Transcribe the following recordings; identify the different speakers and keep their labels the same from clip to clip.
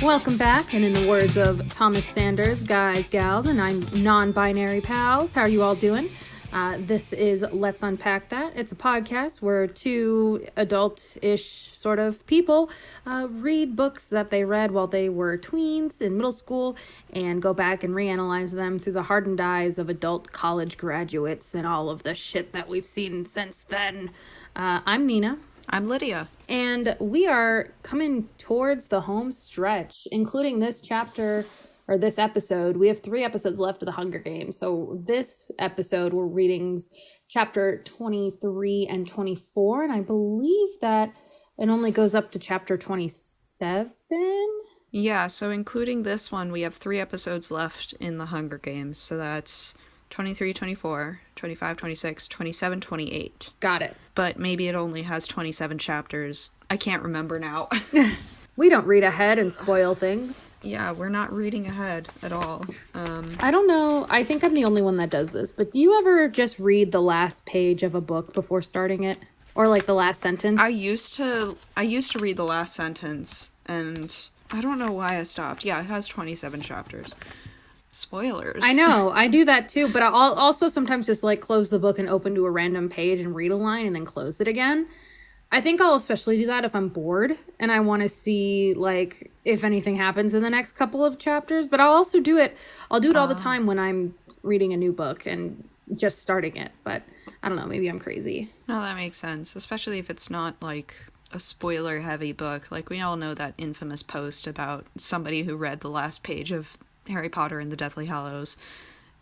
Speaker 1: Welcome back, and in the words of Thomas Sanders, guys, gals, and I'm non-binary pals, how are you all doing? This is Let's Unpack That. It's a podcast where two adult-ish sort of people read books that they read while they were tweens in middle school and go back and reanalyze them through the hardened eyes of adult college graduates and all of the shit that we've seen since then. I'm Nina.
Speaker 2: I'm Lidia.
Speaker 1: And we are coming towards the home stretch, including this chapter, or this episode. We have 3 episodes left of the Hunger Games. So this episode, we're reading chapter 23 and 24. And I believe that it only goes up to chapter 27.
Speaker 2: Yeah, so including this one, we have 3 episodes left in the Hunger Games. So that's 23, 24, 25, 26, 27, 28.
Speaker 1: Got it.
Speaker 2: But maybe it only has 27 chapters. I can't remember now.
Speaker 1: We don't read ahead and spoil things.
Speaker 2: Yeah, we're not reading ahead at all.
Speaker 1: I don't know. I think I'm the only one that does this. But do you ever just read the last page of a book before starting it? Or like the last sentence?
Speaker 2: I used to read the last sentence, and I don't know why I stopped. Yeah, it has 27 chapters. Spoilers.
Speaker 1: I know, I do that too, but I'll also sometimes just like close the book and open to a random page and read a line and then close it again. I think I'll especially do that if I'm bored and I want to see like if anything happens in the next couple of chapters, but I'll also do it. I'll do it all the time when I'm reading a new book and just starting it, but I don't know, maybe I'm crazy.
Speaker 2: No, that makes sense, especially if it's not like a spoiler heavy book. Like we all know that infamous post about somebody who read the last page of Harry Potter and the Deathly Hallows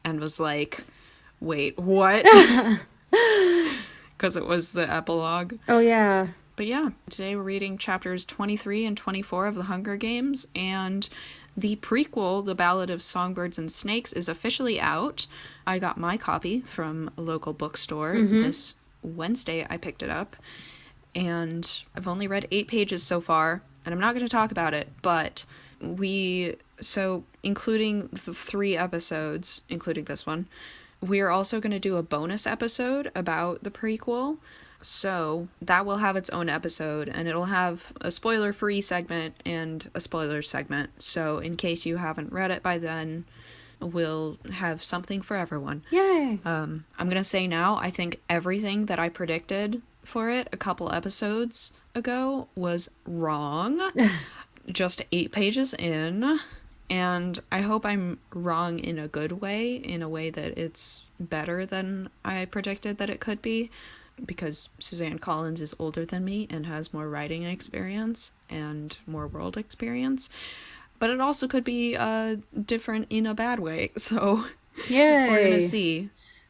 Speaker 2: and was like, wait, what? Because it was the epilogue.
Speaker 1: Oh, yeah.
Speaker 2: But yeah, today we're reading chapters 23 and 24 of The Hunger Games, and the prequel, The Ballad of Songbirds and Snakes, is officially out. I got my copy from a local bookstore this Wednesday. I picked it up, and I've only read 8 pages so far, and I'm not going to talk about it, but so including the 3 episodes, including this one, we are also going to do a bonus episode about the prequel. So that will have its own episode, and it'll have a spoiler-free segment and a spoiler segment. So in case you haven't read it by then, we'll have something for everyone.
Speaker 1: Yay!
Speaker 2: I'm going to say now, I think everything that I predicted for it a couple episodes ago was wrong. Just 8 pages in, and I hope I'm wrong in a good way, in a way that it's better than I predicted that it could be, because Suzanne Collins is older than me and has more writing experience and more world experience, but it also could be different in a bad way, so
Speaker 1: Yay.
Speaker 2: We're gonna see.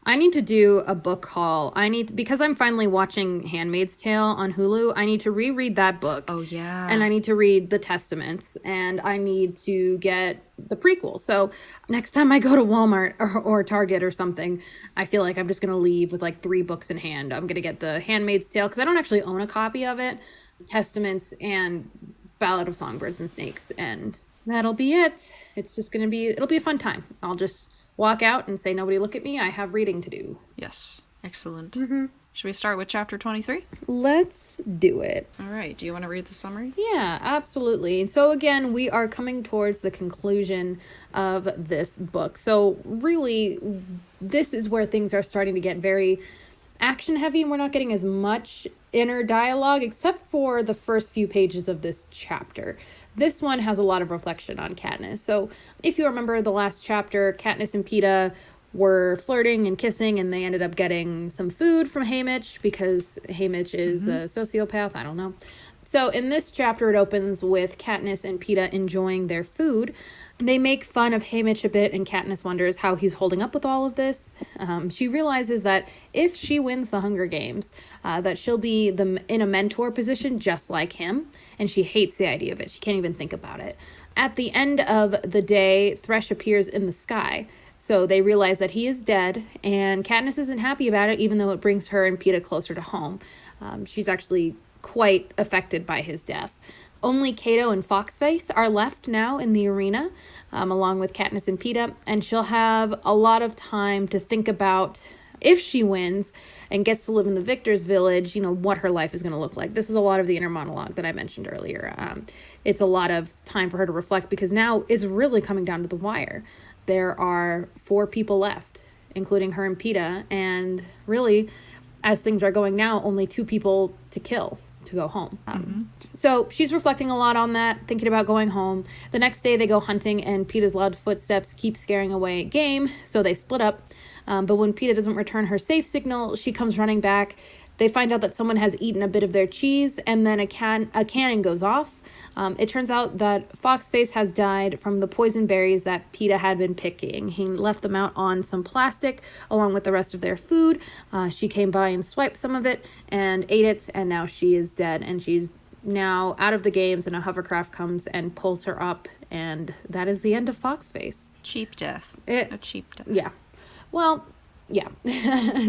Speaker 1: I need to do a book haul. Because I'm finally watching Handmaid's Tale on Hulu, I need to reread that book.
Speaker 2: Oh, yeah.
Speaker 1: And I need to read the Testaments, and I need to get the prequel. So next time I go to Walmart or Target or something, I feel like I'm just going to leave with like 3 books in hand. I'm going to get the Handmaid's Tale, because I don't actually own a copy of it, Testaments, and Ballad of Songbirds and Snakes, and that'll be it. It's just going to be, it'll be a fun time. I'll just walk out and say, nobody look at me, I have reading to do.
Speaker 2: Yes. Excellent. Should we start with chapter 23?
Speaker 1: Let's do it.
Speaker 2: All right. Do you want to read the summary?
Speaker 1: Yeah, absolutely. So again, we are coming towards the conclusion of this book. So really, this is where things are starting to get very action heavy, and we're not getting as much inner dialogue except for the first few pages of this chapter. This one has a lot of reflection on Katniss. So if you remember the last chapter, Katniss and Peeta were flirting and kissing, and they ended up getting some food from Haymitch because Haymitch is a sociopath. I don't know. So in this chapter, it opens with Katniss and Peeta enjoying their food. They make fun of Haymitch a bit, and Katniss wonders how he's holding up with all of this. She realizes that if she wins the Hunger Games, that she'll be in a mentor position just like him, and she hates the idea of it. She can't even think about it. At the end of the day, Thresh appears in the sky, so they realize that he is dead, and Katniss isn't happy about it, even though it brings her and Peeta closer to home. She's actually quite affected by his death. Only Cato and Foxface are left now in the arena, along with Katniss and Peeta, and she'll have a lot of time to think about if she wins and gets to live in the victor's village, what her life is going to look like. This is a lot of the inner monologue that I mentioned earlier. It's a lot of time for her to reflect, because now it's really coming down to the wire. There are 4 people left, including her and PETA, and really, as things are going now, only 2 people to kill to go home. So she's reflecting a lot on that, thinking about going home. The next day they go hunting, and PETA's loud footsteps keep scaring away Game, so they split up. But when PETA doesn't return her safe signal, she comes running back. They find out that someone has eaten a bit of their cheese, and then a cannon goes off. It turns out that Foxface has died from the poison berries that PETA had been picking. He left them out on some plastic along with the rest of their food. She came by and swiped some of it and ate it, and now she is dead, and she's now out of the games, and a hovercraft comes and pulls her up, and that is the end of Foxface.
Speaker 2: Cheap death. A cheap death.
Speaker 1: Yeah. Well, yeah.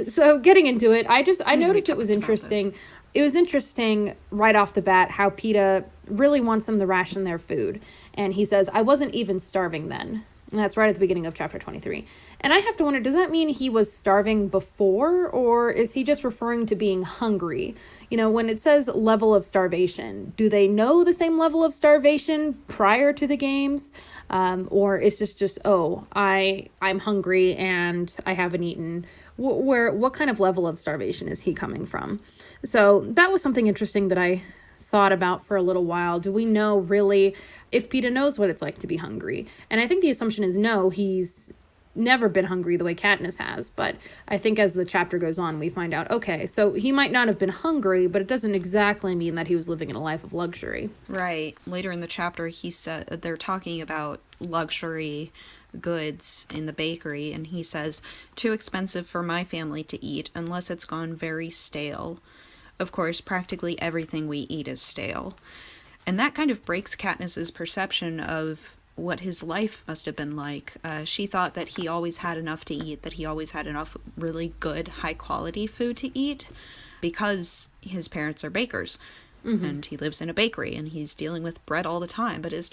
Speaker 1: So getting into it, I noticed it was interesting. It was interesting right off the bat how PETA really wants them to ration their food. And he says, I wasn't even starving then. And that's right at the beginning of chapter 23. And I have to wonder, does that mean he was starving before, or is he just referring to being hungry? When it says level of starvation, do they know the same level of starvation prior to the games? Or is this just, I'm hungry and I haven't eaten? What kind of level of starvation is he coming from? So that was something interesting that I thought about for a little while. Do we know really if PETA knows what it's like to be hungry? And I think the assumption is no, he's never been hungry the way Katniss has. But I think as the chapter goes on, we find out, okay, so he might not have been hungry, but it doesn't exactly mean that he was living in a life of luxury.
Speaker 2: Right. Later in the chapter, he said they're talking about luxury goods in the bakery, and he says, too expensive for my family to eat unless it's gone very stale. Of course, practically everything we eat is stale. And that kind of breaks Katniss's perception of what his life must have been like. She thought that he always had enough to eat, that he always had enough really good, high-quality food to eat, because his parents are bakers. And he lives in a bakery, and he's dealing with bread all the time. But it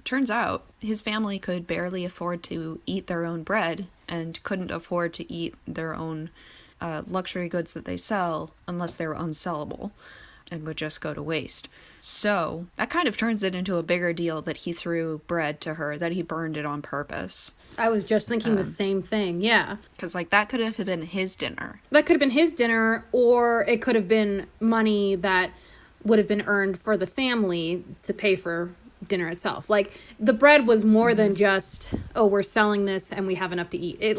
Speaker 2: turns out his family could barely afford to eat their own bread, and couldn't afford to eat their own luxury goods that they sell unless they were unsellable and would just go to waste. So that kind of turns it into a bigger deal that he threw bread to her, that he burned it on purpose.
Speaker 1: I was just thinking the same thing, yeah.
Speaker 2: Because, that could have been his dinner.
Speaker 1: That could have been his dinner, or it could have been money that would have been earned for the family to pay for dinner itself. The bread was more than just, we're selling this and we have enough to eat. It,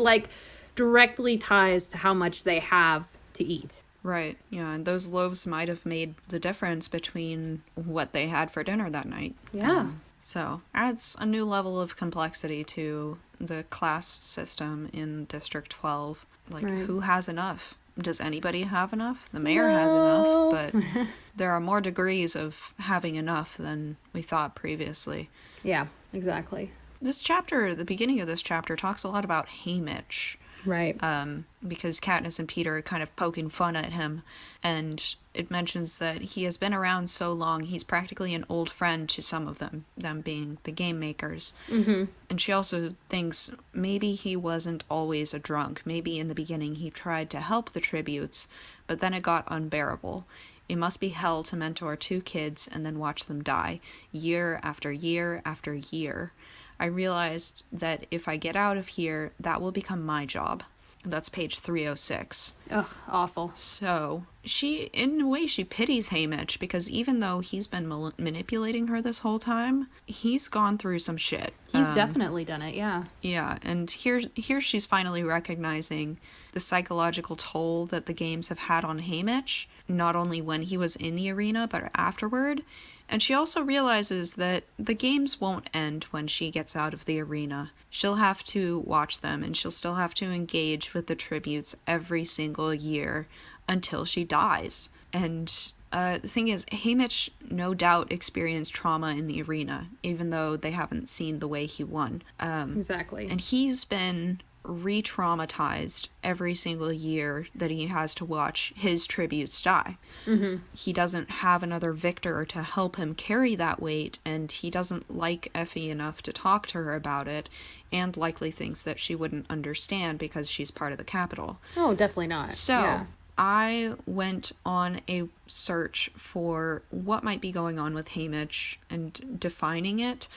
Speaker 1: directly ties to how much they have to eat.
Speaker 2: Right, yeah, and those loaves might have made the difference between what they had for dinner that night.
Speaker 1: Yeah.
Speaker 2: So, adds a new level of complexity to the class system in District 12. Right. Who has enough? Does anybody have enough? The mayor has enough, but there are more degrees of having enough than we thought previously.
Speaker 1: Yeah, exactly.
Speaker 2: This chapter, the beginning of this chapter, talks a lot about Haymitch.
Speaker 1: Right.
Speaker 2: Because Katniss and Peter are kind of poking fun at him, and it mentions that he has been around so long, he's practically an old friend to some of them being the game makers.
Speaker 1: Mm-hmm.
Speaker 2: And she also thinks maybe he wasn't always a drunk. Maybe in the beginning he tried to help the tributes, but then it got unbearable. It must be hell to mentor 2 kids and then watch them die, year after year after year. I realized that if I get out of here, that will become my job. That's page 306.
Speaker 1: Ugh, awful.
Speaker 2: So, in a way, she pities Haymitch, because even though he's been manipulating her this whole time, he's gone through some shit.
Speaker 1: He's definitely done it, yeah.
Speaker 2: Yeah, and here she's finally recognizing the psychological toll that the games have had on Haymitch, not only when he was in the arena, but afterward. And she also realizes that the games won't end when she gets out of the arena. She'll have to watch them, and she'll still have to engage with the tributes every single year until she dies. And the thing is, Haymitch no doubt experienced trauma in the arena, even though they haven't seen the way he won.
Speaker 1: Exactly.
Speaker 2: And he's been re-traumatized every single year that he has to watch his tributes die.
Speaker 1: Mm-hmm.
Speaker 2: He doesn't have another victor to help him carry that weight, and he doesn't like Effie enough to talk to her about it, and likely things that she wouldn't understand because she's part of the Capitol.
Speaker 1: Oh, definitely not.
Speaker 2: So
Speaker 1: Yeah.
Speaker 2: I went on a search for what might be going on with Haymitch and defining it,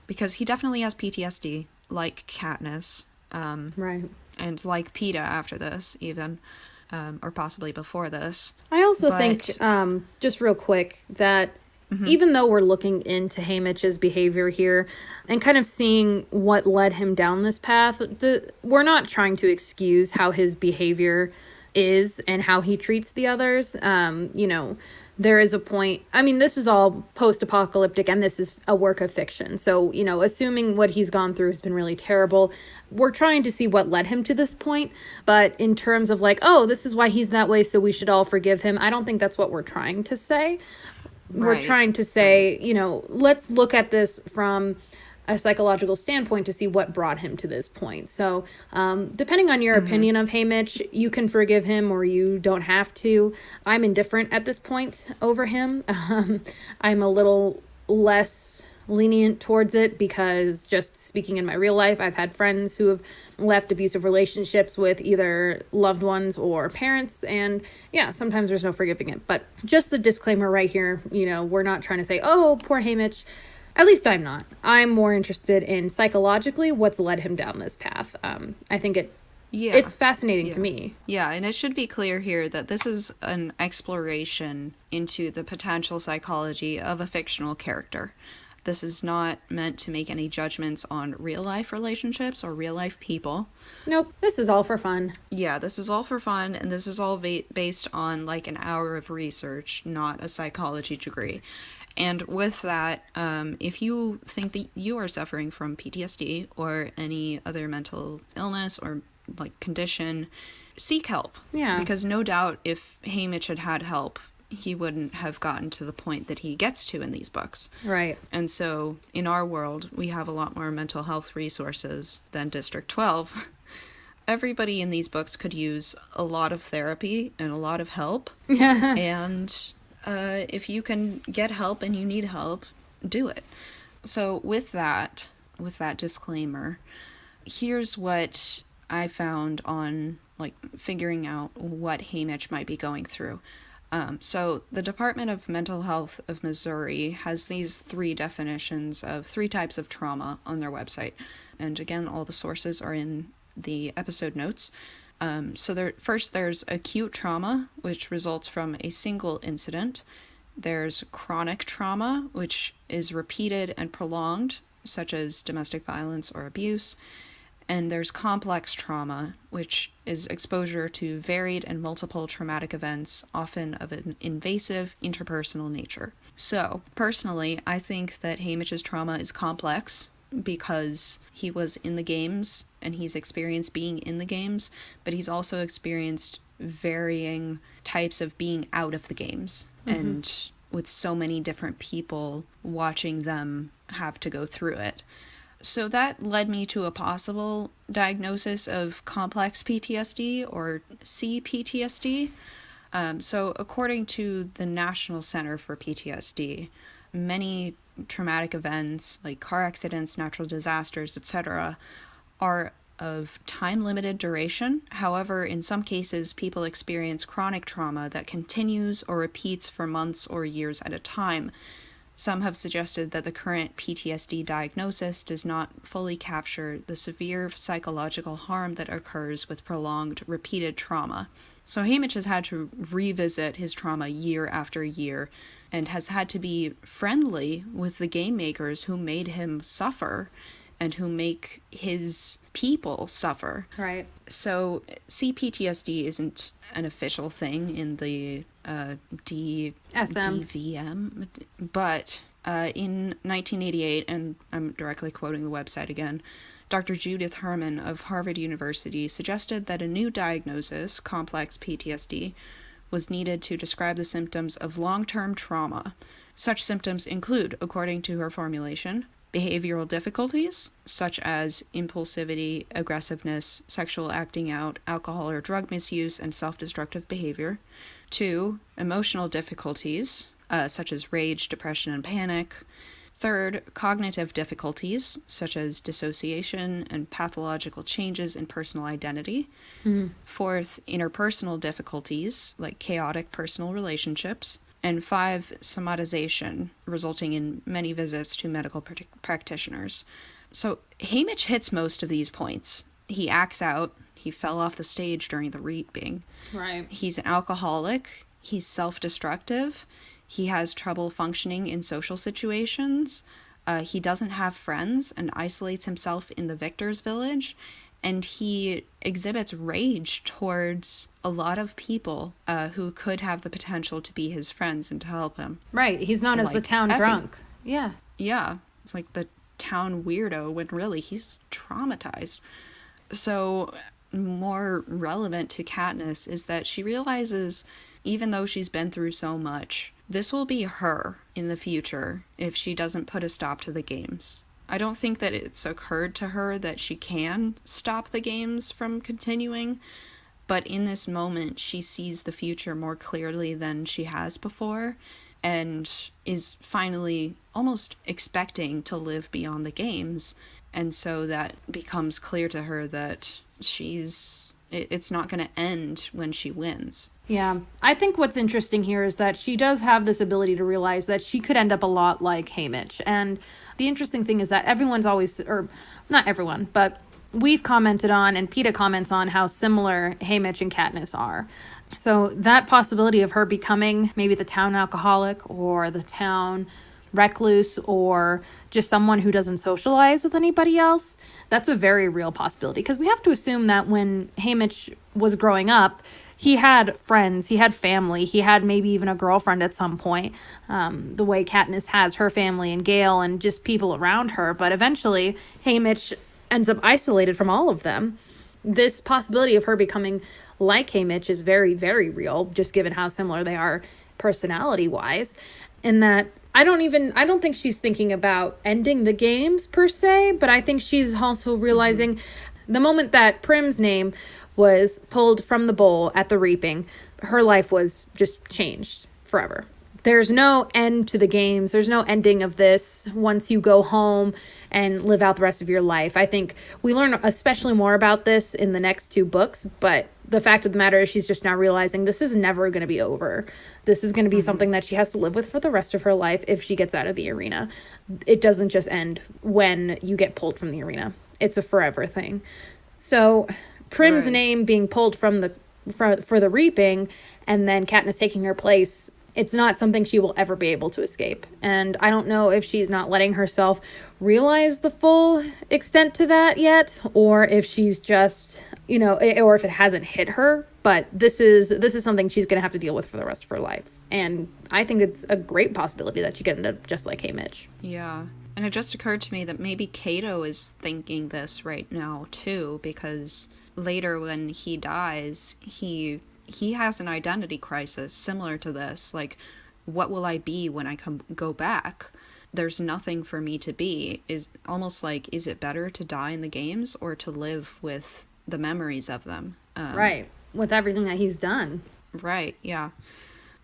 Speaker 2: because he definitely has PTSD, like Katniss,
Speaker 1: Right.
Speaker 2: and like PETA after this, even, or possibly before this.
Speaker 1: I also
Speaker 2: But-
Speaker 1: think, just real quick, that even though we're looking into Haymitch's behavior here and kind of seeing what led him down this path, we're not trying to excuse how his behavior is and how he treats the others. You know, there is a point, I mean, this is all post-apocalyptic and this is a work of fiction. So, you know, assuming what he's gone through has been really terrible, we're trying to see what led him to this point. But in terms of like, oh, this is why he's that way, so we should all forgive him, I don't think that's what we're trying to say. We're
Speaker 2: Right.
Speaker 1: trying to say, you know, let's look at this from a psychological standpoint to see what brought him to this point. So, depending on your opinion of Haymitch, you can forgive him or you don't have to. I'm indifferent at this point over him. I'm a little less lenient towards it because, just speaking in my real life, I've had friends who have left abusive relationships with either loved ones or parents, and yeah, sometimes there's no forgiving it. But just the disclaimer right here, you know, we're not trying to say, oh, poor Haymitch. At least I'm not. I'm more interested in psychologically what's led him down this path. I think it's fascinating to me.
Speaker 2: Yeah, and it should be clear here that this is an exploration into the potential psychology of a fictional character. This is not meant to make any judgments on real-life relationships or real-life people.
Speaker 1: Nope, this is all for fun.
Speaker 2: Yeah, this is all for fun, and this is all based on like an hour of research, not a psychology degree. And with that, if you think that you are suffering from PTSD or any other mental illness or like condition, seek help.
Speaker 1: Yeah.
Speaker 2: Because no doubt if Haymitch had had help, he wouldn't have gotten to the point that he gets to in these books.
Speaker 1: Right.
Speaker 2: And so in our world, we have a lot more mental health resources than District 12. Everybody in these books could use a lot of therapy and a lot of help. And if you can get help and you need help, do it. So with that disclaimer, here's what I found on like figuring out what Haymitch might be going through. So the Department of Mental Health of Missouri has these 3 definitions of 3 types of trauma on their website. And again, all the sources are in the episode notes. So there's acute trauma, which results from a single incident. There's chronic trauma, which is repeated and prolonged, such as domestic violence or abuse. And there's complex trauma, which is exposure to varied and multiple traumatic events, often of an invasive interpersonal nature. So, personally, I think that Haymitch's trauma is complex because he was in the games and he's experienced being in the games, but he's also experienced varying types of being out of the games, and with so many different people watching them have to go through it. So that led me to a possible diagnosis of complex PTSD or CPTSD. So according to the National Center for PTSD, many traumatic events like car accidents, natural disasters, etc. are of time-limited duration. However, in some cases, people experience chronic trauma that continues or repeats for months or years at a time. Some have suggested that the current PTSD diagnosis does not fully capture the severe psychological harm that occurs with prolonged, repeated trauma. So Haymitch has had to revisit his trauma year after year and has had to be friendly with the game makers who made him suffer and who make his people suffer.
Speaker 1: Right.
Speaker 2: So CPTSD isn't an official thing in the DVM, but in 1988, and I'm directly quoting the website again, Dr. Judith Herman of Harvard University suggested that a new diagnosis, complex PTSD, was needed to describe the symptoms of long-term trauma. Such symptoms include, according to her formulation, behavioral difficulties, such as impulsivity, aggressiveness, sexual acting out, alcohol or drug misuse, and self-destructive behavior. 2, emotional difficulties, such as rage, depression, and panic. Third, cognitive difficulties, such as dissociation and pathological changes in personal identity. Fourth, interpersonal difficulties, like chaotic personal relationships. And 5, somatization, resulting in many visits to medical practitioners. So Haymitch hits most of these points. He acts out. He fell off the stage during the reaping.
Speaker 1: Right.
Speaker 2: He's an alcoholic. He's self-destructive. He has trouble functioning in social situations. He doesn't have friends and isolates himself in the victor's village. And he exhibits rage towards a lot of people who could have the potential to be his friends and to help him.
Speaker 1: Right. He's known as the town drunk. Yeah.
Speaker 2: Yeah. It's like the town weirdo when really he's traumatized. So more relevant to Katniss is that she realizes, even though she's been through so much, this will be her in the future if she doesn't put a stop to the games. I don't think that it's occurred to her that she can stop the games from continuing, but in this moment she sees the future more clearly than she has before, and is finally almost expecting to live beyond the games. And so that becomes clear to her that it's not going to end when she wins.
Speaker 1: Yeah. I think what's interesting here is that she does have this ability to realize that she could end up a lot like Haymitch. And the interesting thing is that everyone's always, or not everyone, but we've commented on, and PETA comments on, how similar Haymitch and Katniss are. So that possibility of her becoming maybe the town alcoholic or the town recluse or just someone who doesn't socialize with anybody else, that's a very real possibility. Because we have to assume that when Haymitch was growing up, he had friends, he had family, he had maybe even a girlfriend at some point, the way Katniss has her family and Gale and just people around her. But eventually, Haymitch ends up isolated from all of them. This possibility of her becoming like Haymitch is very, very real, just given how similar they are personality-wise. In that, I don't think she's thinking about ending the games per se, but I think she's also realizing the moment that Prim's name was pulled from the bowl at the reaping, her life was just changed forever. There's no end to the games. There's no ending of this once you go home and live out the rest of your life. I think we learn especially more about this in the next 2 books, but the fact of the matter is she's just now realizing this is never going to be over. This is going to be something that she has to live with for the rest of her life if she gets out of the arena. It doesn't just end when you get pulled from the arena. It's a forever thing. So Prim's name being pulled from for the reaping and then Katniss taking her place, it's not something she will ever be able to escape. And I don't know if she's not letting herself realize the full extent to that yet, or if she's just, or if it hasn't hit her. But this is something she's going to have to deal with for the rest of her life. And I think it's a great possibility that she could end up just like Haymitch.
Speaker 2: Yeah. And it just occurred to me that maybe Cato is thinking this right now, too, because later when he dies, he has an identity crisis similar to this. Like, what will I be when I go back? There's nothing for me to be. Is almost like, is it better to die in the games or to live with the memories of them?
Speaker 1: Right. With everything that he's done.
Speaker 2: Right, yeah.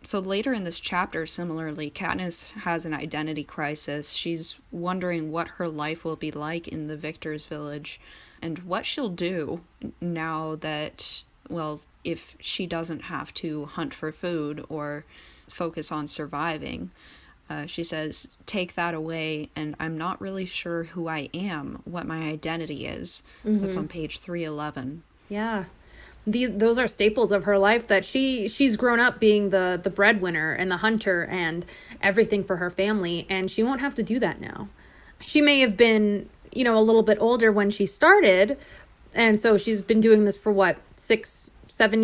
Speaker 2: So later in this chapter, similarly, Katniss has an identity crisis. She's wondering what her life will be like in the Victor's village and what she'll do now that, well, if she doesn't have to hunt for food or focus on surviving. She says, take that away, and I'm not really sure who I am, what my identity is. That's on page 311.
Speaker 1: Yeah. Those are staples of her life that she's grown up being the breadwinner and the hunter and everything for her family, and she won't have to do that now. She may have been, a little bit older when she started, and so she's been doing this for 6-7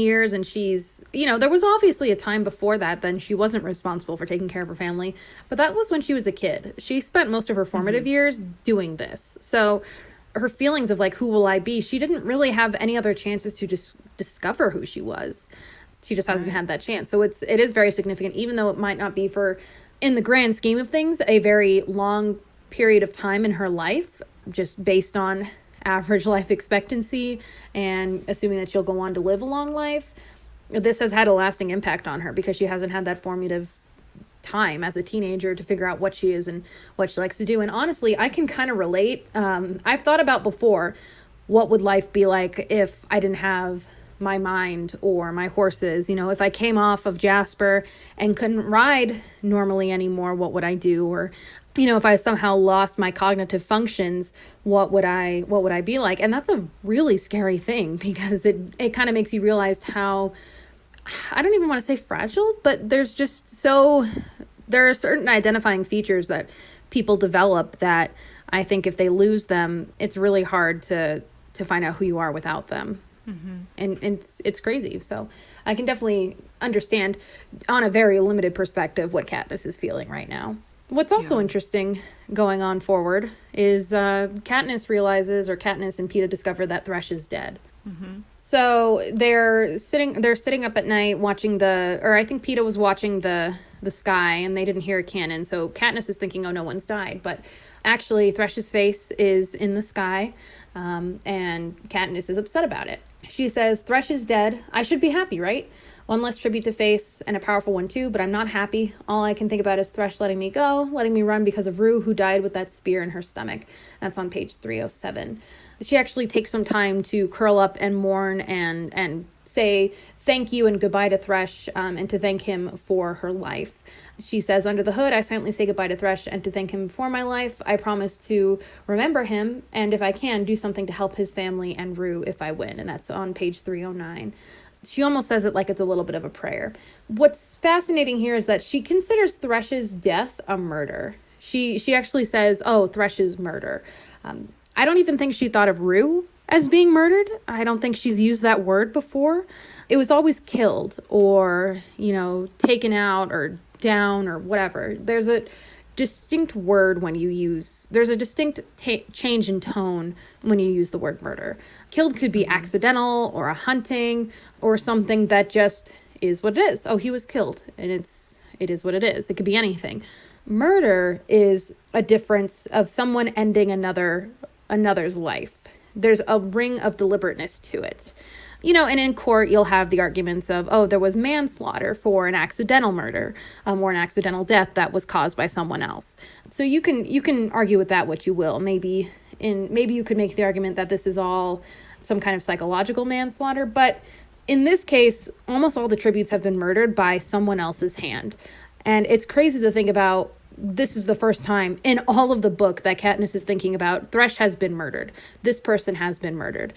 Speaker 1: years, and she's, there was obviously a time before that then she wasn't responsible for taking care of her family, but that was when she was a kid. She spent most of her formative years doing this. So her feelings of who will I be, she didn't really have any other chances to just discover who she was. She just hasn't had that chance. So it is very significant, even though it might not be for, in the grand scheme of things, a very long period of time in her life, just based on average life expectancy and assuming that she'll go on to live a long life. This has had a lasting impact on her because she hasn't had that formative time as a teenager to figure out what she is and what she likes to do. And honestly, I can kind of relate. I've thought about before, what would life be like if I didn't have my mind or my horses? If I came off of Jasper and couldn't ride normally anymore, what would I do? Or, if I somehow lost my cognitive functions, what would I be like? And that's a really scary thing, because it kind of makes you realize how, I don't even want to say fragile, but there are certain identifying features that people develop that I think if they lose them, it's really hard to find out who you are without them. Mm-hmm. And it's crazy. So I can definitely understand on a very limited perspective what Katniss is feeling right now. What's also interesting going on forward is Katniss and Peeta discover that Thresh is dead. Mm-hmm. So they're sitting up at night watching I think Peeta was watching the sky, and they didn't hear a cannon. So Katniss is thinking, oh, no one's died. But actually, Thresh's face is in the sky, and Katniss is upset about it. She says, Thresh is dead. I should be happy, right? One less tribute to face, and a powerful one too, but I'm not happy. All I can think about is Thresh letting me go, letting me run because of Rue, who died with that spear in her stomach. That's on page 307. She actually takes some time to curl up and mourn and say thank you and goodbye to Thresh, and to thank him for her life. She says, under the hood, I silently say goodbye to Thresh and to thank him for my life. I promise to remember him, and if I can, do something to help his family and Rue if I win. And that's on page 309. She almost says it like it's a little bit of a prayer. What's fascinating here is that she considers Thresh's death a murder. She actually says, oh, Thresh's murder. I don't even think she thought of Rue as being murdered. I don't think she's used that word before. It was always killed or, taken out or down or whatever. There's a distinct word when you use, there's a distinct change in tone when you use the word murder. Killed could be accidental or a hunting or something that just is what it is. Oh, he was killed, and it is what it is. It could be anything. Murder is a difference of someone ending another's life. There's a ring of deliberateness to it. And in court, you'll have the arguments of, oh, there was manslaughter for an accidental murder, or an accidental death that was caused by someone else. So you can argue with that what you will. Maybe you could make the argument that this is all some kind of psychological manslaughter, but in this case, almost all the tributes have been murdered by someone else's hand. And it's crazy to think about. This is the first time in all of the book that Katniss is thinking about Thresh has been murdered. This person has been murdered.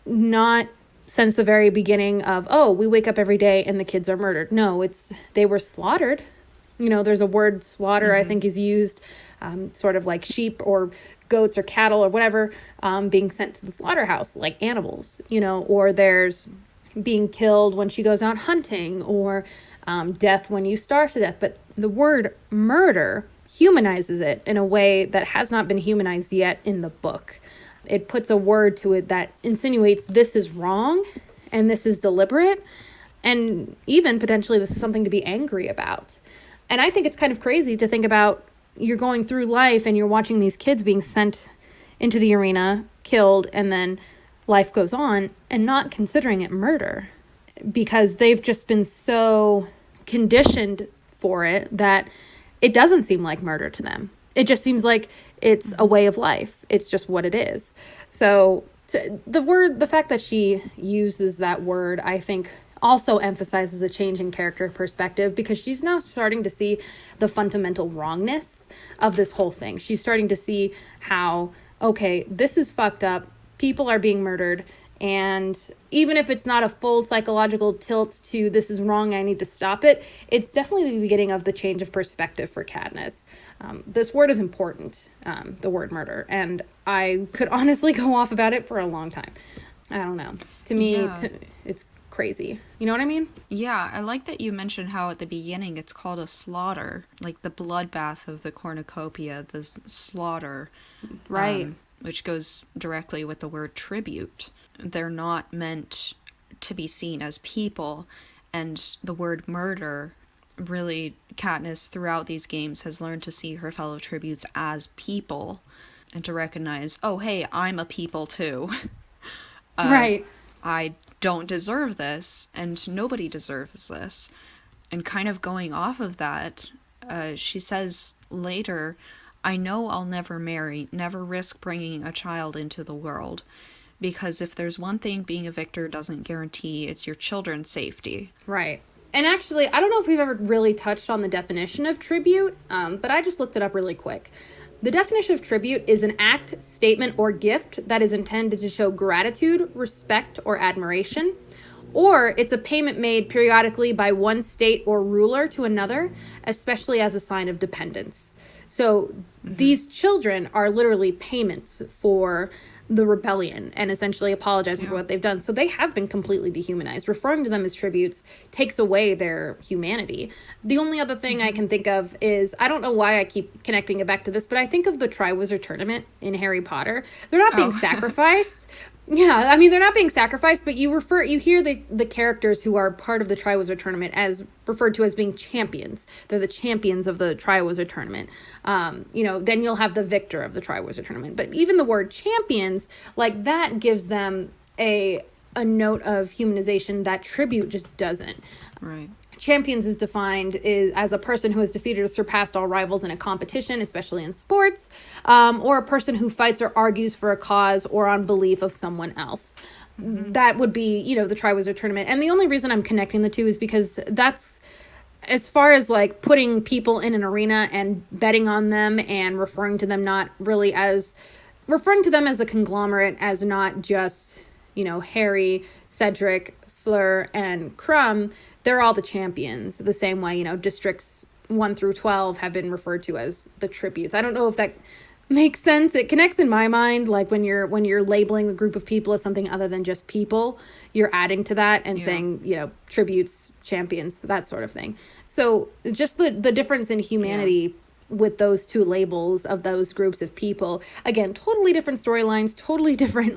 Speaker 1: Not since the very beginning of, oh, we wake up every day and the kids are murdered. No, they were slaughtered. There's a word slaughter, I think, is used, sort of like sheep or goats or cattle or whatever, being sent to the slaughterhouse like animals, or there's being killed when she goes out hunting, or death when you starve to death. But the word murder humanizes it in a way that has not been humanized yet in the book. It puts a word to it that insinuates this is wrong and this is deliberate, and even potentially this is something to be angry about. And I think it's kind of crazy to think about, you're going through life and you're watching these kids being sent into the arena, killed, and then life goes on, and not considering it murder, because they've just been so conditioned for it that it doesn't seem like murder to them. It just seems like it's a way of life. It's just what it is. So the fact that she uses that word, I think, also emphasizes a change in character perspective, because she's now starting to see the fundamental wrongness of this whole thing. She's starting to see how, okay, this is fucked up. People are being murdered. And even if it's not a full psychological tilt to this is wrong, I need to stop it, it's definitely the beginning of the change of perspective for Katniss. This word is important, the word murder. And I could honestly go off about it for a long time. I don't know. To me, it's crazy. You know what I mean?
Speaker 2: Yeah, I like that you mentioned how at the beginning it's called a slaughter, like the bloodbath of the cornucopia, this slaughter.
Speaker 1: Right.
Speaker 2: Which goes directly with the word tribute. They're not meant to be seen as people. And the word murder, really, Katniss throughout these games has learned to see her fellow tributes as people and to recognize, oh, hey, I'm a people too.
Speaker 1: Right.
Speaker 2: I don't deserve this, and nobody deserves this. And kind of going off of that, she says later, I know I'll never marry, never risk bringing a child into the world. Because if there's one thing being a victor doesn't guarantee, it's your children's safety.
Speaker 1: Right. And actually, I don't know if we've ever really touched on the definition of tribute, but I just looked it up really quick. The definition of tribute is an act, statement, or gift that is intended to show gratitude, respect, or admiration. Or it's a payment made periodically by one state or ruler to another, especially as a sign of dependence. So these children are literally payments for the rebellion and essentially apologizing for what they've done. So they have been completely dehumanized. Referring to them as tributes takes away their humanity. The only other thing I can think of is, I don't know why I keep connecting it back to this, but I think of the Triwizard Tournament in Harry Potter. They're not being sacrificed. Yeah, I mean, they're not being sacrificed, but you hear the characters who are part of the Triwizard Tournament as referred to as being champions. They're the champions of the Triwizard Tournament. Then you'll have the victor of the Triwizard Tournament. But even the word champions, like, that gives them a note of humanization that tribute just doesn't.
Speaker 2: Right.
Speaker 1: Champions is defined as a person who has defeated or surpassed all rivals in a competition, especially in sports, or a person who fights or argues for a cause or on belief of someone else. That would be, the Triwizard Tournament. And the only reason I'm connecting the two is because that's, as far as like putting people in an arena and betting on them and referring to them as a conglomerate, as not just, Harry, Cedric, Fleur, and Crumb. They're all the champions, the same way, districts 1 through 12 have been referred to as the tributes. I don't know if that makes sense. It connects in my mind, like when you're labeling a group of people as something other than just people, you're adding to that and saying, tributes, champions, that sort of thing. So just the difference in humanity with those two labels of those groups of people. Again, totally different storylines, totally different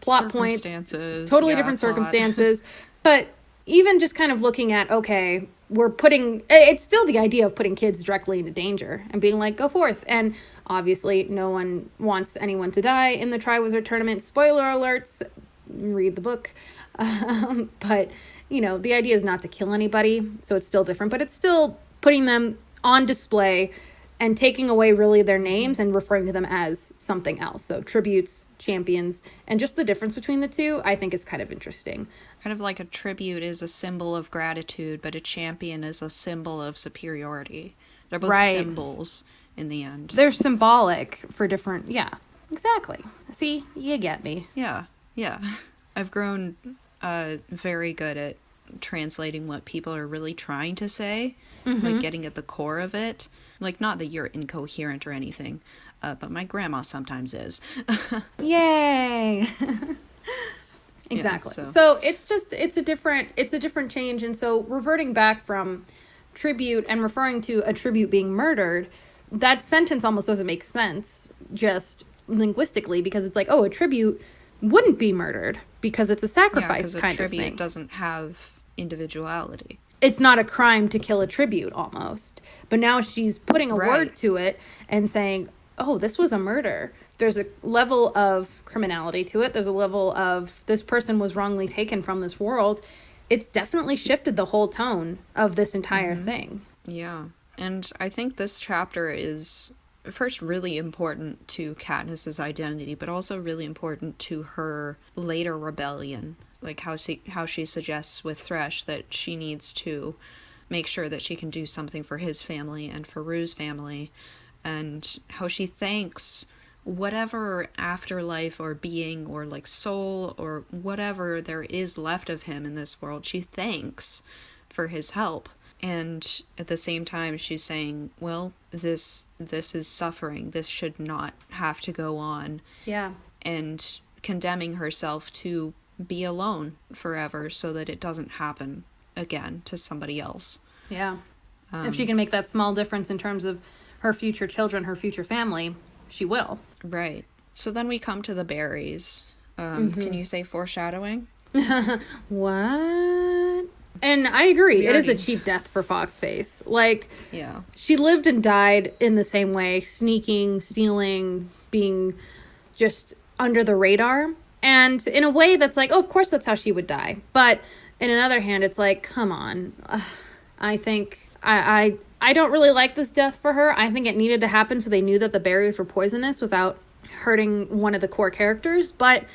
Speaker 1: plot points, totally different circumstances. But even just kind of looking at, okay, it's still the idea of putting kids directly into danger and being like, go forth. And obviously no one wants anyone to die in the Triwizard Tournament. Spoiler alerts, read the book. But, the idea is not to kill anybody. So it's still different, but it's still putting them on display and taking away really their names and referring to them as something else. So tributes, champions, and just the difference between the two, I think is kind of interesting.
Speaker 2: Kind of like a tribute is a symbol of gratitude, but a champion is a symbol of superiority. They're both symbols in the end.
Speaker 1: They're symbolic for different, exactly. See, you get me.
Speaker 2: Yeah. I've grown very good at translating what people are really trying to say, like getting at the core of it. Like, not that you're incoherent or anything, but my grandma sometimes is.
Speaker 1: Yay! Exactly.
Speaker 2: Yeah,
Speaker 1: so it's a different change. And so reverting back from tribute and referring to a tribute being murdered, that sentence almost doesn't make sense just linguistically, because it's like, a tribute wouldn't be murdered because it's a sacrifice kind of thing.
Speaker 2: A tribute doesn't have individuality.
Speaker 1: It's not a crime to kill a tribute almost. But now she's putting a word to it and saying, this was a murder. There's a level of criminality to it. There's a level of this person was wrongly taken from this world. It's definitely shifted the whole tone of this entire thing.
Speaker 2: Yeah. And I think this chapter is first really important to Katniss's identity, but also really important to her later rebellion. Like how she suggests with Thresh that she needs to make sure that she can do something for his family and for Rue's family, and how she thanks whatever afterlife or being or soul or whatever there is left of him in this world, she thanks for his help. And at the same time, she's saying, well, this is suffering. This should not have to go on.
Speaker 1: Yeah.
Speaker 2: And condemning herself to be alone forever so that it doesn't happen again to somebody else.
Speaker 1: Yeah. If she can make that small difference in terms of her future children, her future family, she will.
Speaker 2: Right. So then we come to the berries. Can you say foreshadowing?
Speaker 1: What? And I agree. It is a cheap death for Foxface.
Speaker 2: Yeah.
Speaker 1: She lived and died in the same way, sneaking, stealing, being just under the radar. And in a way that's of course that's how she would die. But in another hand, it's come on. I think I don't really like this death for her. I think it needed to happen so they knew that the berries were poisonous without hurting one of the core characters. But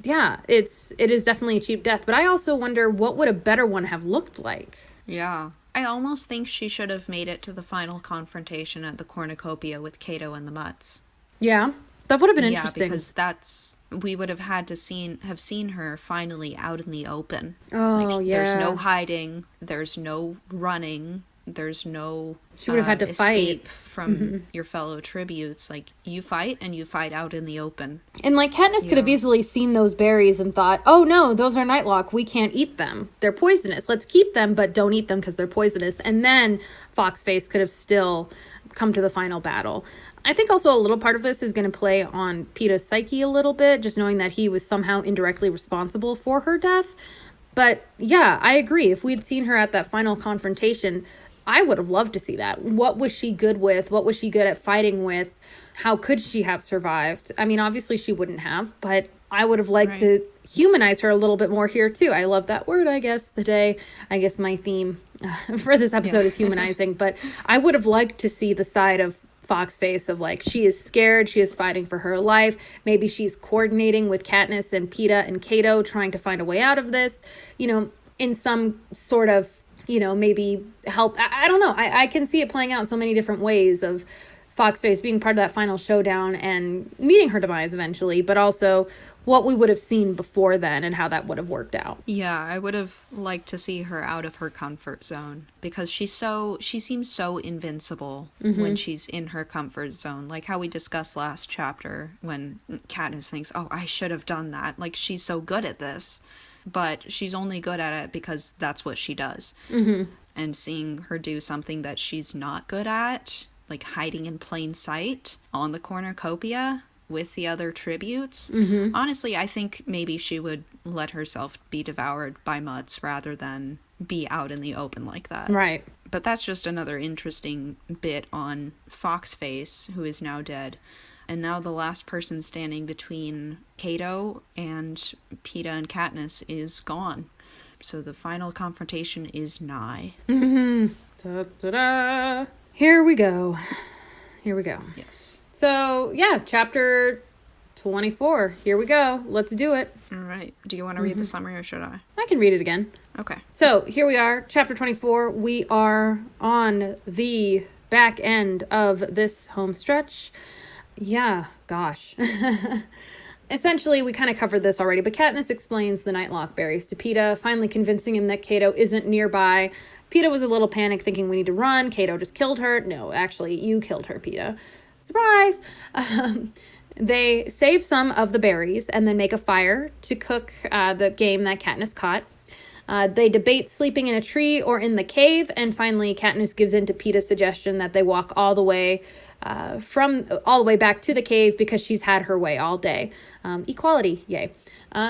Speaker 1: yeah, it is definitely a cheap death. But I also wonder, what would a better one have looked like?
Speaker 2: Yeah. I almost think she should have made it to the final confrontation at the cornucopia with Cato and the Mutts.
Speaker 1: Yeah, that would have been interesting.
Speaker 2: Yeah, because we would have had to have seen her finally out in the open.
Speaker 1: Oh, yeah.
Speaker 2: There's no hiding. There's no running. There's no
Speaker 1: she would have had to
Speaker 2: escape
Speaker 1: fight
Speaker 2: from your fellow tributes. Like, you fight, and you fight out in the open.
Speaker 1: And like Katniss could have easily seen those berries and thought, oh no, those are Nightlock. We can't eat them. They're poisonous. Let's keep them, but don't eat them because they're poisonous. And then Foxface could have still come to the final battle. I think also a little part of this is going to play on Peeta's psyche a little bit, just knowing that he was somehow indirectly responsible for her death. But yeah, I agree. If we'd seen her at that final confrontation, I would have loved to see that. What was she good with? What was she good at fighting with? How could she have survived? I mean, obviously she wouldn't have, but I would have liked to humanize her a little bit more here too. I love that word, I guess, I guess my theme for this episode is humanizing, but I would have liked to see the side of Foxface of like, she is scared, she is fighting for her life. Maybe she's coordinating with Katniss and Peeta and Cato, trying to find a way out of this, in some sort of, maybe help. I don't know. I can see it playing out in so many different ways of Foxface being part of that final showdown and meeting her demise eventually, but also what we would have seen before then and how that would have worked out.
Speaker 2: Yeah, I would have liked to see her out of her comfort zone because she seems so invincible when she's in her comfort zone. Like how we discussed last chapter when Katniss thinks, oh, I should have done that. Like, she's so good at this, but she's only good at it because that's what she does. And seeing her do something that she's not good at, like hiding in plain sight on the cornucopia with the other tributes. Honestly, I think maybe she would let herself be devoured by mutts rather than be out in the open like that.
Speaker 1: Right.
Speaker 2: But that's just another interesting bit on Foxface, who is now dead. And now the last person standing between Cato and Peeta and Katniss is gone. So the final confrontation is nigh.
Speaker 1: Da-da-da. Here we go.
Speaker 2: Yes.
Speaker 1: So, yeah, chapter 24. Here we go. Let's do it.
Speaker 2: All right. Do you want to read the summary or should I?
Speaker 1: I can read it again.
Speaker 2: Okay.
Speaker 1: So, here we are, chapter 24. We are on the back end of this home stretch. Yeah, gosh. Essentially, we kind of covered this already, but Katniss explains the Nightlock berries to Peeta, finally convincing him that Cato isn't nearby. Peeta was a little panicked, thinking we need to run. Cato just killed her. No, actually, you killed her, Peeta. Surprise! They save some of the berries and then make a fire to cook the game that Katniss caught. They debate sleeping in a tree or in the cave, and finally Katniss gives in to Peeta's suggestion that they walk all the way back to the cave because she's had her way all day. Equality, yay.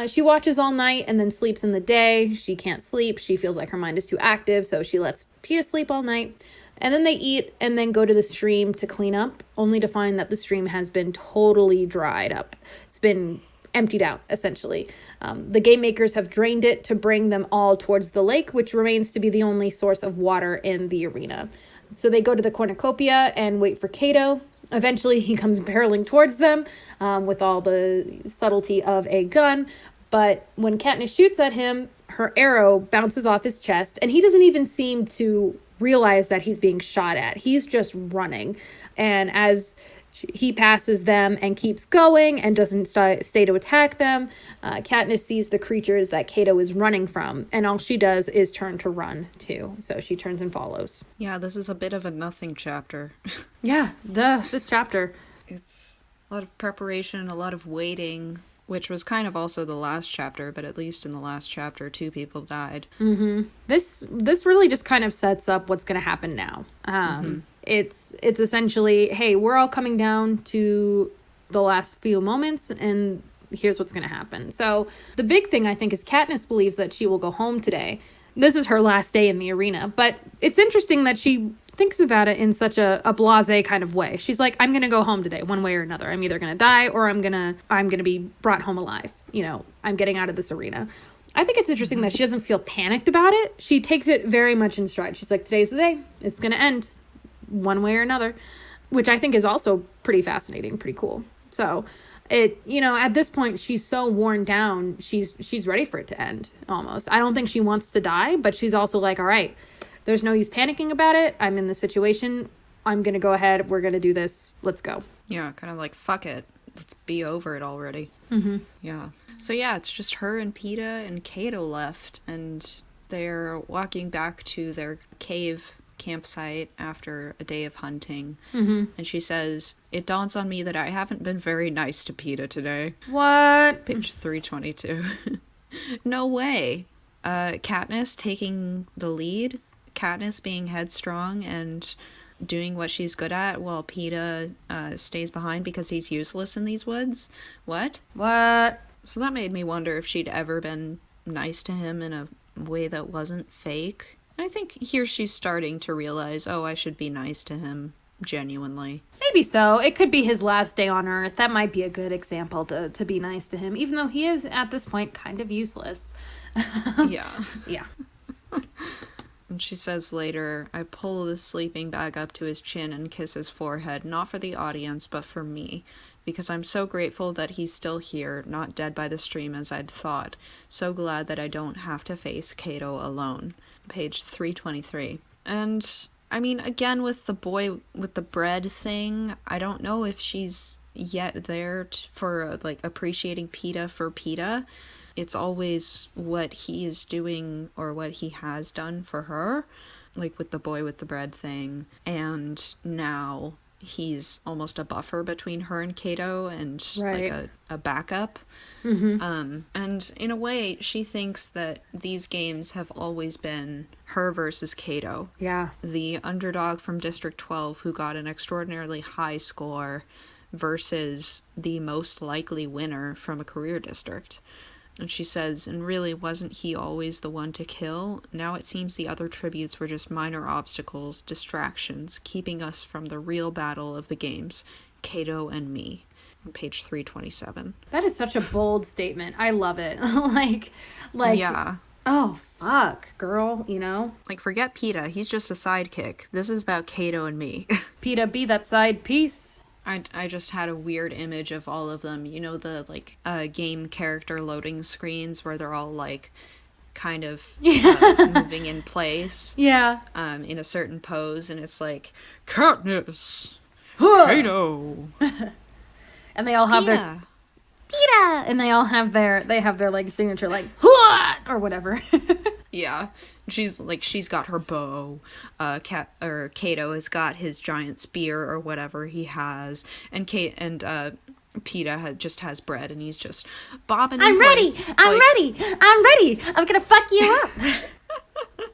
Speaker 1: She watches all night and then sleeps in the day. She can't sleep. She feels like her mind is too active, so she lets Peeta sleep all night. And then they eat and then go to the stream to clean up, only to find that the stream has been totally dried up. It's been emptied out, essentially. The game makers have drained it to bring them all towards the lake, which remains to be the only source of water in the arena. So they go to the cornucopia and wait for Cato. Eventually, he comes barreling towards them with all the subtlety of a gun. But when Katniss shoots at him, her arrow bounces off his chest, and he doesn't even seem to realize that he's being shot at. He's just running. And as he passes them and keeps going and doesn't stay to attack them, Katniss sees the creatures that Cato is running from, and all she does is turn to run too. So she turns and follows.
Speaker 2: Yeah, this is a bit of a nothing chapter.
Speaker 1: Yeah, this chapter.
Speaker 2: It's a lot of preparation, a lot of waiting, which was kind of also the last chapter, but at least in the last chapter, 2 people died. This
Speaker 1: really just kind of sets up what's going to happen now. It's essentially, hey, we're all coming down to the last few moments, and here's what's going to happen. So the big thing, I think, is Katniss believes that she will go home today. This is her last day in the arena, but it's interesting that she thinks about it in such a blasé kind of way. She's like, I'm going to go home today, one way or another. I'm either going to die or I'm going to be brought home alive. I'm getting out of this arena. I think it's interesting that she doesn't feel panicked about it. She takes it very much in stride. She's like, today's the day. It's going to end one way or another, which I think is also pretty fascinating, pretty cool. So it, you know, at this point, she's so worn down. She's ready for it to end almost. I don't think she wants to die, but she's also like, all right, there's no use panicking about it. I'm in the situation. I'm going to go ahead. We're going to do this. Let's go.
Speaker 2: Yeah, kind of like, fuck it. Let's be over it already.
Speaker 1: Mm-hmm.
Speaker 2: Yeah. So yeah, it's just her and Peta and Cato left, and they're walking back to their cave campsite after a day of hunting.
Speaker 1: Mm-hmm.
Speaker 2: And she says, "It dawns on me that I haven't been very nice to Peta today."
Speaker 1: What?
Speaker 2: Page 322. No way. Katniss taking the lead. Katniss being headstrong and doing what she's good at while Peta stays behind because he's useless in these woods. What? So that made me wonder if she'd ever been nice to him in a way that wasn't fake. I think here she's starting to realize, oh, I should be nice to him genuinely.
Speaker 1: Maybe so. It could be his last day on Earth. That might be a good example to be nice to him, even though he is, at this point, kind of useless.
Speaker 2: Yeah.
Speaker 1: Yeah.
Speaker 2: And she says later, "I pull the sleeping bag up to his chin and kiss his forehead, not for the audience, but for me. Because I'm so grateful that he's still here, not dead by the stream as I'd thought. So glad that I don't have to face Cato alone." Page 323. And, I mean, again, with the boy with the bread thing, I don't know if she's yet there for, like, appreciating Peta for Peta. It's always what he is doing or what he has done for her, like with the boy with the bread thing. And now he's almost a buffer between her and Cato and
Speaker 1: Right.
Speaker 2: like a backup.
Speaker 1: Mm-hmm.
Speaker 2: And in a way, she thinks that these games have always been her versus Cato.
Speaker 1: Yeah.
Speaker 2: The underdog from District 12 who got an extraordinarily high score versus the most likely winner from a career district. And she says, "And really, wasn't he always the one to kill? Now it seems the other tributes were just minor obstacles, distractions, keeping us from the real battle of the games, Cato and me." On page 327.
Speaker 1: That is such a bold statement. I love it. like,
Speaker 2: Yeah.
Speaker 1: oh, fuck, girl, you know?
Speaker 2: Like, forget Peta. He's just a sidekick. This is about Cato and me.
Speaker 1: Peta, be that side piece.
Speaker 2: I just had a weird image of all of them. You know, the, like, game character loading screens where they're all, like, kind of moving in place.
Speaker 1: Yeah.
Speaker 2: In a certain pose, and it's like, Katniss! Cato!
Speaker 1: And they all have their...
Speaker 2: Yeah.
Speaker 1: Peta! And they all have their, like, signature, like, "Hua!" or whatever.
Speaker 2: Yeah. She's got her bow. Cato has got his giant spear or whatever he has, and Peta just has bread, and he's just bobbing.
Speaker 1: I'm ready. I'm ready. I'm gonna fuck you up.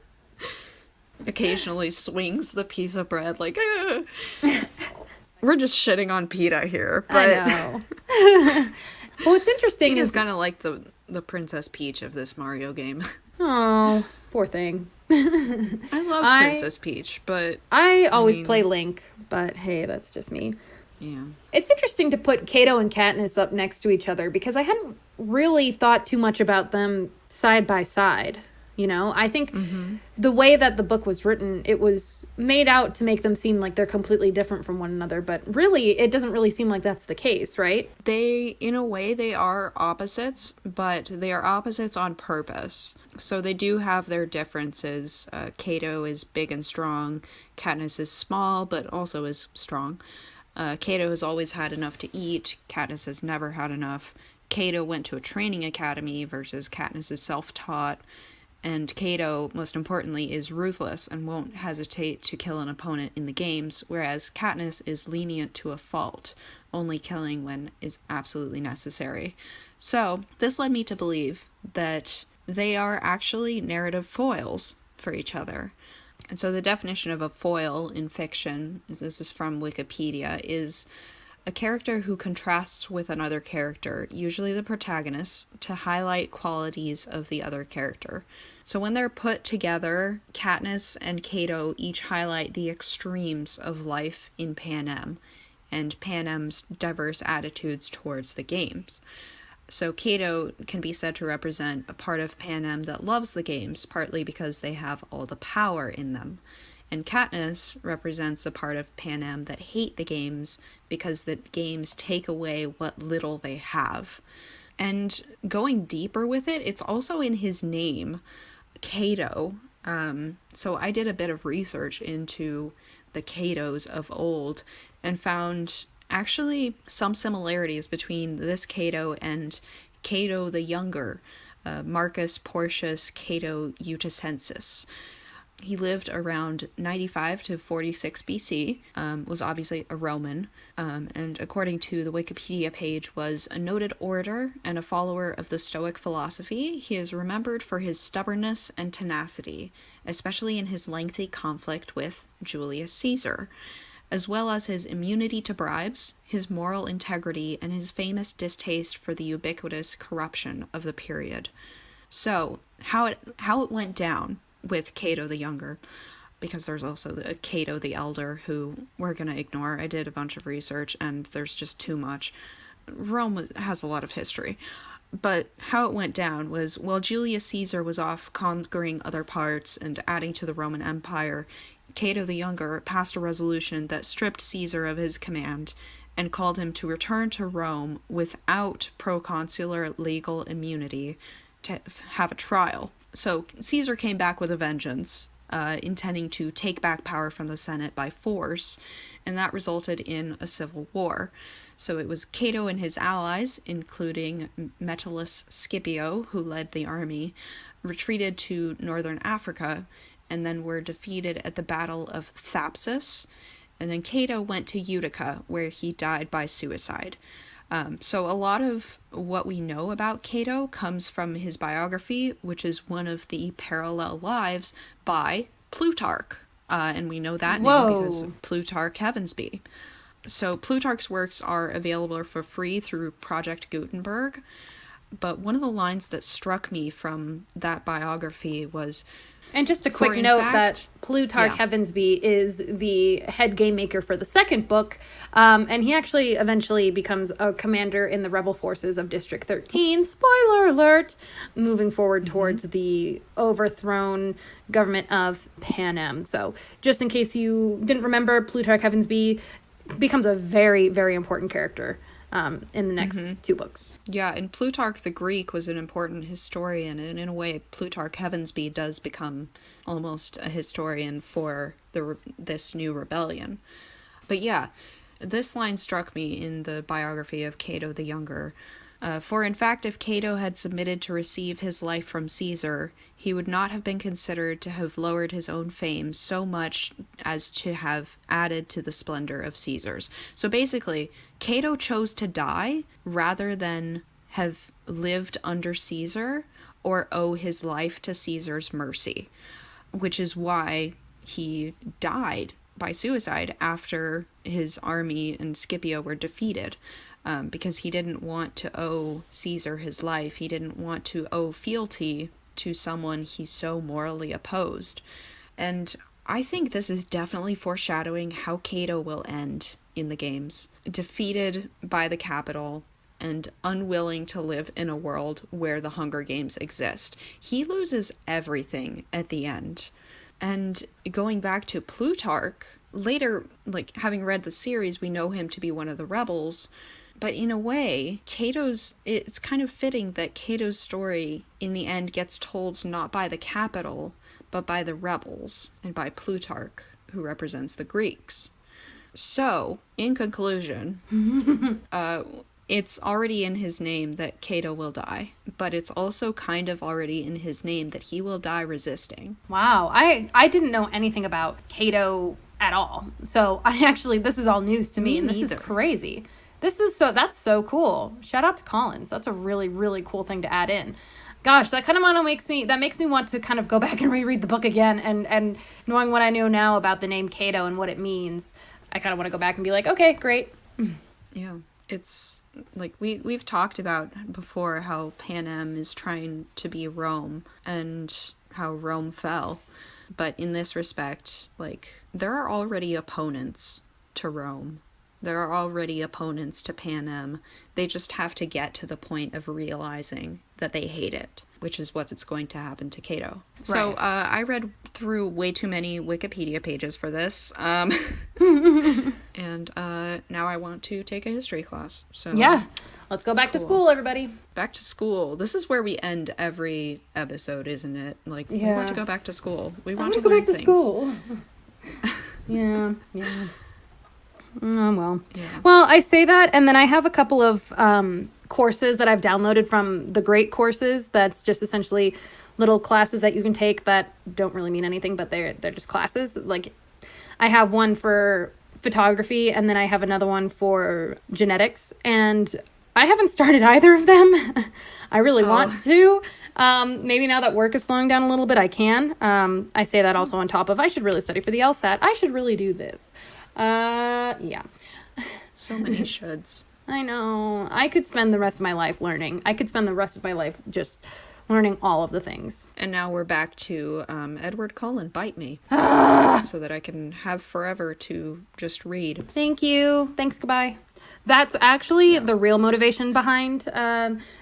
Speaker 2: Occasionally swings the piece of bread like. We're just shitting on Peta here, but
Speaker 1: I know. Well, what's interesting
Speaker 2: Peta's
Speaker 1: is
Speaker 2: kind of like the Princess Peach of this Mario game.
Speaker 1: Oh, poor thing.
Speaker 2: I love Princess Peach, but
Speaker 1: I always play Link, but hey, that's just me.
Speaker 2: Yeah.
Speaker 1: It's interesting to put Cato and Katniss up next to each other because I hadn't really thought too much about them side by side. You know, I think the way that the book was written, it was made out to make them seem like they're completely different from one another. But really, it doesn't really seem like that's the case, right?
Speaker 2: In a way, they are opposites, but they are opposites on purpose. So they do have their differences. Cato is big and strong. Katniss is small, but also is strong. Cato has always had enough to eat. Katniss has never had enough. Cato went to a training academy versus Katniss is self-taught. And Cato, most importantly, is ruthless and won't hesitate to kill an opponent in the games, whereas Katniss is lenient to a fault, only killing when is absolutely necessary. So, this led me to believe that they are actually narrative foils for each other. And so the definition of a foil in fiction, this is from Wikipedia, is a character who contrasts with another character, usually the protagonist, to highlight qualities of the other character. So when they're put together, Katniss and Cato each highlight the extremes of life in Panem and Panem's diverse attitudes towards the games. So Cato can be said to represent a part of Panem that loves the games, partly because they have all the power in them. And Katniss represents the part of Panem that hate the games because the games take away what little they have. And going deeper with it, it's also in his name, Cato. So I did a bit of research into the Catos of old and found actually some similarities between this Cato and Cato the Younger, Marcus Porcius Cato Uticensis. He lived around 95 to 46 BC, was obviously a Roman, and according to the Wikipedia page, was a noted orator and a follower of the Stoic philosophy. He is remembered for his stubbornness and tenacity, especially in his lengthy conflict with Julius Caesar, as well as his immunity to bribes, his moral integrity, and his famous distaste for the ubiquitous corruption of the period. So, how it went down with Cato the Younger, because there's also the Cato the Elder, who we're going to ignore. I did a bunch of research, and there's just too much. Rome has a lot of history. But how it went down was, while Julius Caesar was off conquering other parts and adding to the Roman Empire, Cato the Younger passed a resolution that stripped Caesar of his command and called him to return to Rome without proconsular legal immunity to have a trial. So Caesar came back with a vengeance, intending to take back power from the Senate by force, and that resulted in a civil war. So it was Cato and his allies, including Metellus Scipio, who led the army, retreated to northern Africa, and then were defeated at the Battle of Thapsus, and then Cato went to Utica, where he died by suicide. So a lot of what we know about Cato comes from his biography, which is one of the parallel lives by Plutarch. And we know that name because of Plutarch Heavensbee. So Plutarch's works are available for free through Project Gutenberg. But one of the lines that struck me from that biography was...
Speaker 1: And just a quick note that Plutarch Heavensbee is the head game maker for the second book, and he actually eventually becomes a commander in the rebel forces of District 13, spoiler alert, moving forward towards the overthrown government of Panem. So just in case you didn't remember, Plutarch Heavensbee becomes a very, very important character in the next two books.
Speaker 2: Yeah, and Plutarch the Greek was an important historian, and in a way, Plutarch Heavensbee does become almost a historian for this new rebellion. But yeah, this line struck me in the biography of Cato the Younger. For in fact, if Cato had submitted to receive his life from Caesar, he would not have been considered to have lowered his own fame so much as to have added to the splendor of Caesar's. So basically, Cato chose to die rather than have lived under Caesar or owe his life to Caesar's mercy, which is why he died by suicide after his army and Scipio were defeated. Because he didn't want to owe Caesar his life. He didn't want to owe fealty to someone he so morally opposed. And I think this is definitely foreshadowing how Cato will end in the games. Defeated by the Capitol and unwilling to live in a world where the Hunger Games exist. He loses everything at the end. And going back to Plutarch, later, like having read the series, we know him to be one of the rebels. But in a way, it's kind of fitting that Cato's story in the end gets told not by the Capitol, but by the rebels and by Plutarch, who represents the Greeks. So, in conclusion, it's already in his name that Cato will die, but it's also kind of already in his name that he will die resisting.
Speaker 1: Wow, I didn't know anything about Cato at all. So this is all news to me and this is crazy. That's so cool. Shout out to Collins. That's a really, really cool thing to add in. Gosh, that kind of makes me want to kind of go back and reread the book again, and knowing what I know now about the name Cato and what it means, I kind of want to go back and be like, okay, great.
Speaker 2: Yeah, it's like we've talked about before how Panem is trying to be Rome and how Rome fell. But in this respect, like, there are already opponents to Rome. There are already opponents to Panem. They just have to get to the point of realizing that they hate it, which is what's going to happen to Cato. So I read through way too many Wikipedia pages for this. And now I want to take a history class. So
Speaker 1: yeah. Let's go back to school, everybody.
Speaker 2: Back to school. This is where we end every episode, isn't it? Like, we want to go back to school. We want to
Speaker 1: go
Speaker 2: learn
Speaker 1: back to
Speaker 2: things.
Speaker 1: school. Yeah. Oh, well. Yeah. Well, I say that, and then I have a couple of courses that I've downloaded from the Great Courses. That's just essentially little classes that you can take that don't really mean anything, but they're just classes. Like, I have one for photography, and then I have another one for genetics, and I haven't started either of them. I really want to. Maybe now that work is slowing down a little bit, I can. I say that also on top of, I should really study for the LSAT. I should really do this. Yeah.
Speaker 2: So many shoulds.
Speaker 1: I know. I could spend the rest of my life learning. I could spend the rest of my life just learning all of the things.
Speaker 2: And now we're back to Edward Cullen, Bite Me. So that I can have forever to just read.
Speaker 1: Thank you. Thanks, goodbye. That's actually the real motivation behind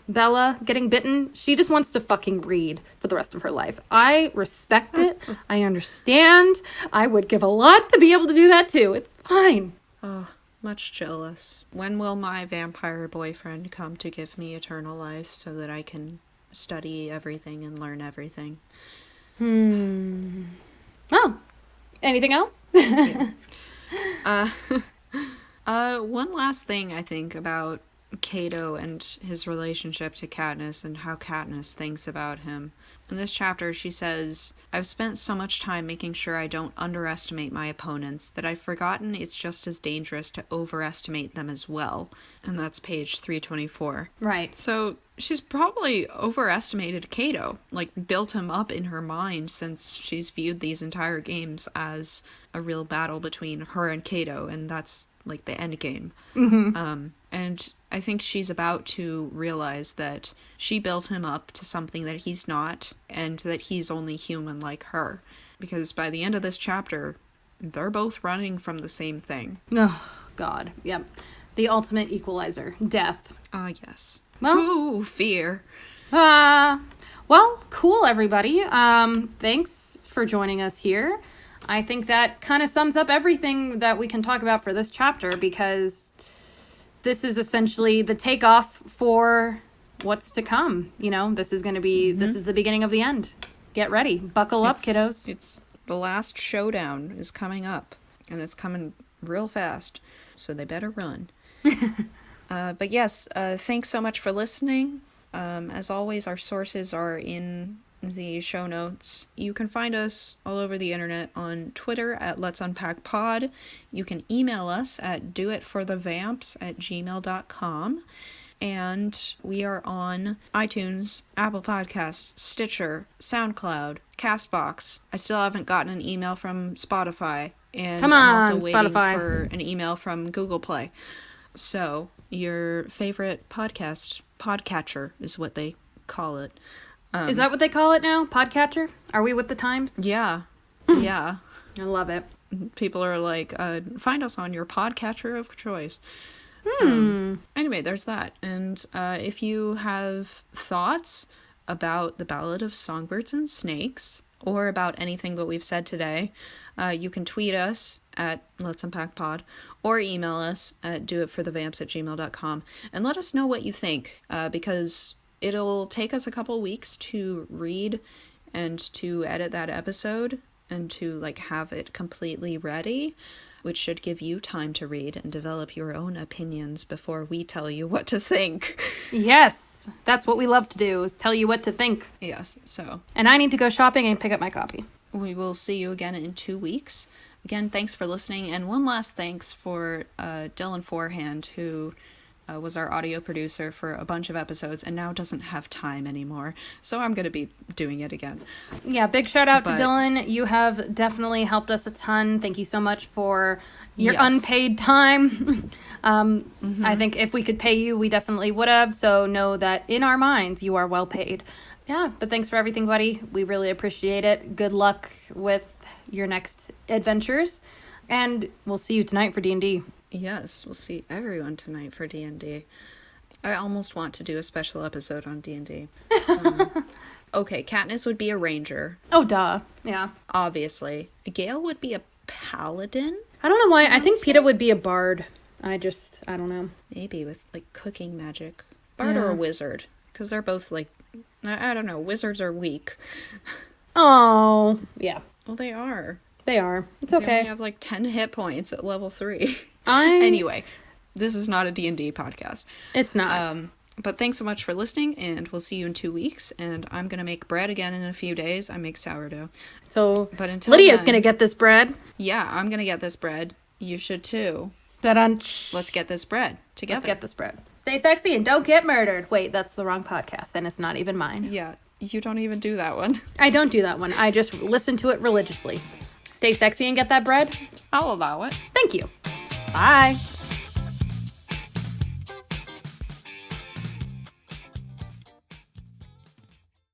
Speaker 1: Bella getting bitten. She just wants to fucking read for the rest of her life. I respect it. I understand. I would give a lot to be able to do that too. It's fine.
Speaker 2: Oh, much jealous. When will my vampire boyfriend come to give me eternal life so that I can study everything and learn everything?
Speaker 1: Oh, anything else?
Speaker 2: One last thing I think about Cato and his relationship to Katniss and how Katniss thinks about him. In this chapter, she says, "I've spent so much time making sure I don't underestimate my opponents that I've forgotten it's just as dangerous to overestimate them as well." And that's page 324.
Speaker 1: Right.
Speaker 2: So she's probably overestimated Cato, like built him up in her mind since she's viewed these entire games as a real battle between her and Cato, and that's like the end game. And I think she's about to realize that she built him up to something that he's not, and that he's only human like her. Because by the end of this chapter, they're both running from the same thing.
Speaker 1: Oh, God. Yep. The ultimate equalizer. Death.
Speaker 2: Yes.
Speaker 1: Well,
Speaker 2: ooh, fear.
Speaker 1: Well, cool, everybody. Thanks for joining us here. I think that kind of sums up everything that we can talk about for this chapter, because this is essentially the takeoff for what's to come. You know, this is going to be, this is the beginning of the end. Get ready. Buckle up, kiddos.
Speaker 2: It's the last showdown is coming up, and it's coming real fast, so they better run. But yes, thanks so much for listening. As always, our sources are in the show notes. You can find us all over the internet on Twitter at Let's Unpack Pod. You can email us at doitforthevamps@gmail.com. And we are on iTunes, Apple Podcasts, Stitcher, SoundCloud, CastBox. I still haven't gotten an email from Spotify. And
Speaker 1: Come on,
Speaker 2: I'm also waiting
Speaker 1: Spotify.
Speaker 2: for an email from Google Play. So, your favorite podcatcher is what they call it.
Speaker 1: Is that what they call it now? Podcatcher? Are we with the times?
Speaker 2: Yeah. Yeah.
Speaker 1: I love it.
Speaker 2: People are like, find us on your podcatcher of choice. Anyway, there's that. And if you have thoughts about the Ballad of Songbirds and Snakes, or about anything that we've said today, you can tweet us at Let's Unpack Pod, or email us at doitforthevamps@gmail.com, and let us know what you think, because it'll take us a couple weeks to read and to edit that episode and to like have it completely ready, which should give you time to read and develop your own opinions before we tell you what to think.
Speaker 1: Yes, that's what we love to do, is tell you what to think.
Speaker 2: Yes, so.
Speaker 1: And I need to go shopping and pick up my copy.
Speaker 2: We will see you again in 2 weeks. Again, thanks for listening, and one last thanks for Dylan Forehand, who was our audio producer for a bunch of episodes and now doesn't have time anymore. So I'm going to be doing it again.
Speaker 1: Yeah, big shout out to Dylan. You have definitely helped us a ton. Thank you so much for your unpaid time. I think if we could pay you, we definitely would have. So know that in our minds, you are well paid. Yeah, but thanks for everything, buddy. We really appreciate it. Good luck with your next adventures. And we'll see you tonight for D&D.
Speaker 2: Yes, we'll see everyone tonight for D&D. I almost want to do a special episode on D&D. Okay, Katniss would be a ranger.
Speaker 1: Oh, duh. Yeah.
Speaker 2: Obviously. Gale would be a paladin?
Speaker 1: I don't know why. I think Peeta would be a bard. I don't know.
Speaker 2: Maybe with, like, cooking magic. Bard or a wizard. Because they're both, like, I don't know. Wizards are weak.
Speaker 1: Oh, yeah.
Speaker 2: Well, they are.
Speaker 1: They are. It's
Speaker 2: They
Speaker 1: okay.
Speaker 2: only have, like, 10 hit points at level 3. Anyway, this is not a D&D podcast.
Speaker 1: It's not.
Speaker 2: But thanks so much for listening, and we'll see you in 2 weeks. And I'm going to make bread again in a few days. I make sourdough.
Speaker 1: So,
Speaker 2: But until
Speaker 1: Lydia's
Speaker 2: then,
Speaker 1: going to get this bread.
Speaker 2: Yeah, I'm going to get this bread. You should too.
Speaker 1: Da-dunch.
Speaker 2: Let's get this bread together.
Speaker 1: Let's get this bread. Stay sexy and don't get murdered. Wait, that's the wrong podcast, and it's not even mine.
Speaker 2: Yeah, you don't even do that one.
Speaker 1: I don't do that one. I just listen to it religiously. Stay sexy and get that bread.
Speaker 2: I'll allow it.
Speaker 1: Thank you. Bye.